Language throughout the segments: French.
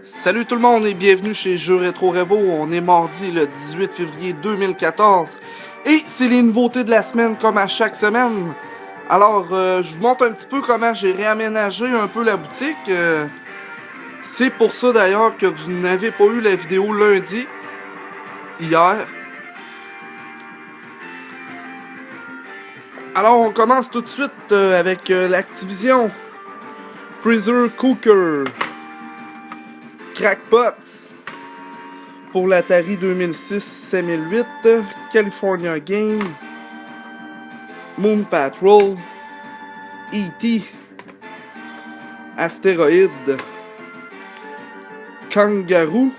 Salut tout le monde et bienvenue chez Jeux Rétro Revo. On est mardi le 18 février 2014 et c'est les nouveautés de la semaine comme à chaque semaine. Alors je vous montre un petit peu comment j'ai réaménagé un peu la boutique. C'est pour ça d'ailleurs que vous n'avez pas eu la vidéo lundi, hier. Alors on commence tout de suite avec l'Activision Freezer Cooker Crackpots pour l'Atari 2006-5008, California Game, Moon Patrol, E.T., Astéroïde, Kangaroo,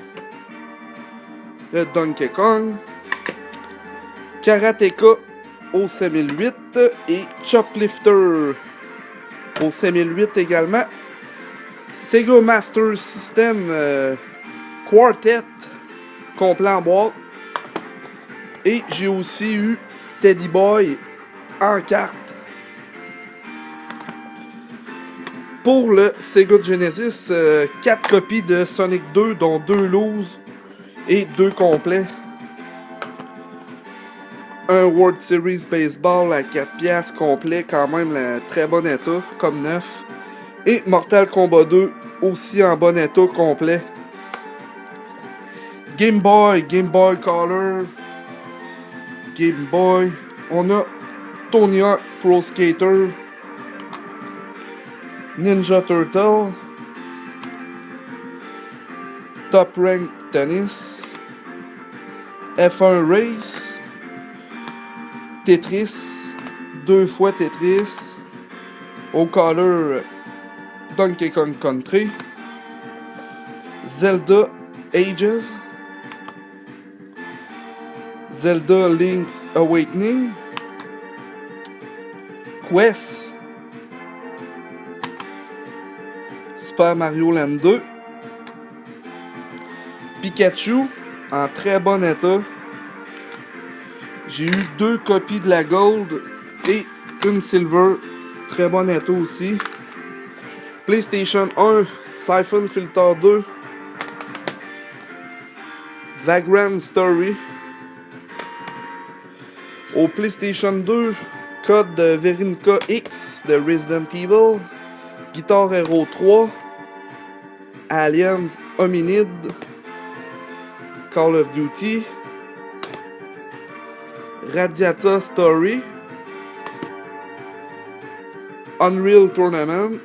le Donkey Kong, Karateka au 5008 et Choplifter au 5008 également. Sega Master System Quartet complet en boîte. Et j'ai aussi eu Teddy Boy en carte. Pour le Sega Genesis, 4 copies de Sonic 2, dont 2 looses et 2 complets. Un World Series Baseball à 4 piastres complet, quand même très bon état, comme neuf. Et Mortal Kombat 2, aussi en bon état complet. Game Boy Color, Game Boy. On a Tony Hawk Pro Skater, Ninja Turtle, Top Rank Tennis, F1 Race, Tetris, 2 fois Tetris, au Color Donkey Kong Country, Zelda Ages, Zelda Link's Awakening, Quest, Super Mario Land 2, Pikachu en très bon état. J'ai eu 2 copies de la Gold et une Silver, très bon état aussi. PlayStation 1, Siphon Filter 2, Vagrant Story. Au PlayStation 2, code Veronica X de Resident Evil, Guitar Hero 3, Aliens Hominid, Call of Duty, Radiata Story, Unreal Tournament,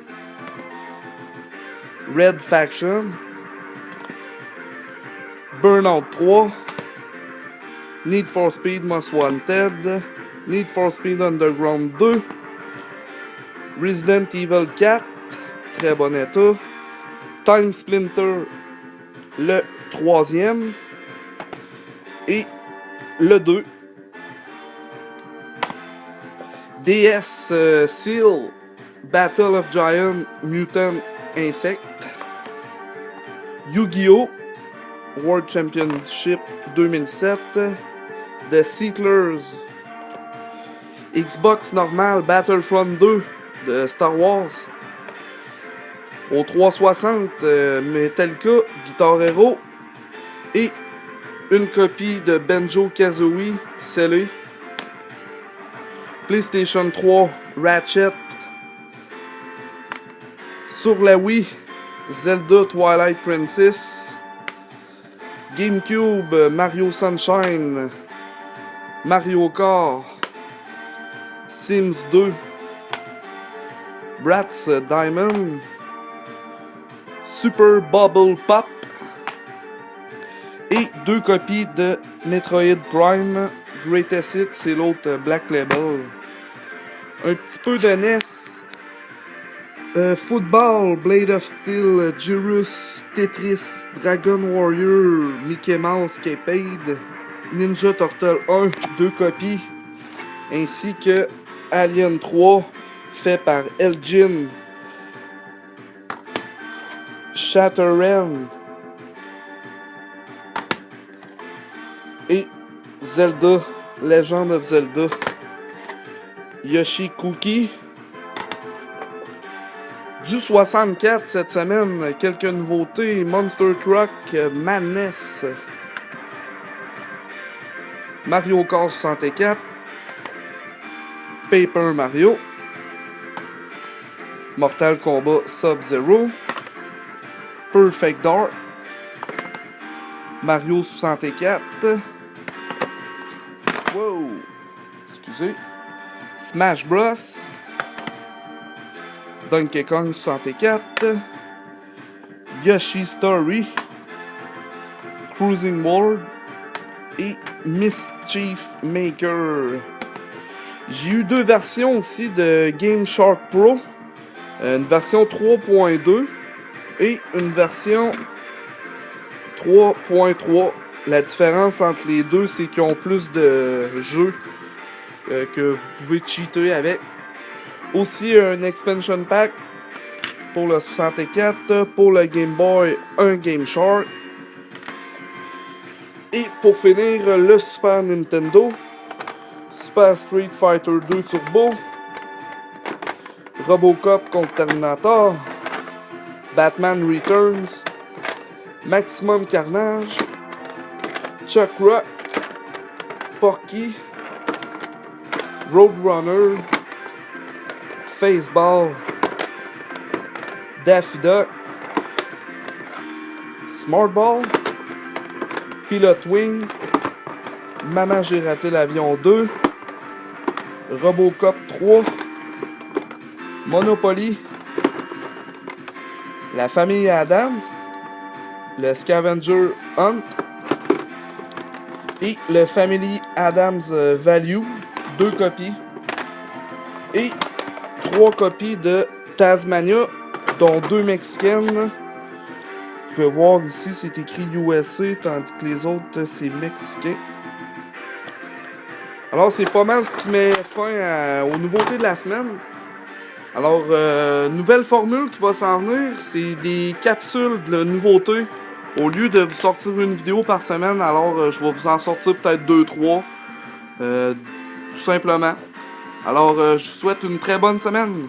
Red Faction, Burnout 3, Need for Speed Most Wanted, Need for Speed Underground 2, Resident Evil 4, très bon état, Time Splinter, le 3e, et le 2, DS Seal, Battle of Giant Mutant Insect, Yu-Gi-Oh! World Championship 2007, The Settlers, Xbox normal Battlefront 2 de Star Wars, au 360 Metallica, Guitar Hero et une copie de Banjo-Kazooie scellée. PlayStation 3 Ratchet. Sur la Wii, Zelda Twilight Princess. GameCube, Mario Sunshine, Mario Kart, Sims 2, Bratz Diamond, Super Bubble Pop et 2 copies de Metroid Prime, Greatest Hits, c'est l'autre Black Label. Un petit peu de NES. Football, Blade of Steel, Jirus, Tetris, Dragon Warrior, Mickey Mouse, Capade, Ninja Turtle 1, 2 copies, ainsi que Alien 3, fait par Elgin, Shatterhand et Zelda, Legend of Zelda, Yoshi Cookie, Du 64 cette semaine, quelques nouveautés. Monster Truck Madness. Mario Kart 64. Paper Mario. Mortal Kombat Sub-Zero. Perfect Dark. Mario 64. Wow! Excusez. Smash Bros. Donkey Kong 64. Yoshi Story. Cruising World. Et Mischief Maker. J'ai eu deux versions aussi de Game Shark Pro. Une version 3.2 et une version 3.3. La différence entre les deux, c'est qu'ils ont plus de jeux que vous pouvez cheater avec. Aussi un expansion pack pour le 64, pour le Game Boy, un Game Shark. Et pour finir, le Super Nintendo, Super Street Fighter 2 Turbo, Robocop contre Terminator, Batman Returns, Maximum Carnage, Chuck Rock, Porky, Roadrunner, Faceball, Daffy Duck, Smartball, Pilotwing, Maman j'ai raté l'avion 2, Robocop 3, Monopoly, La famille Adams, le Scavenger Hunt et le Family Adams Value, 2 copies et 3 copies de Tasmania, dont 2 mexicaines. Vous pouvez voir ici, c'est écrit USA, tandis que les autres, c'est mexicain. Alors, c'est pas mal ce qui met fin aux nouveautés de la semaine. Alors, nouvelle formule qui va s'en venir, c'est des capsules de nouveautés. Au lieu de vous sortir une vidéo par semaine, alors je vais vous en sortir peut-être 2-3. Tout simplement. Alors, je vous souhaite une très bonne semaine.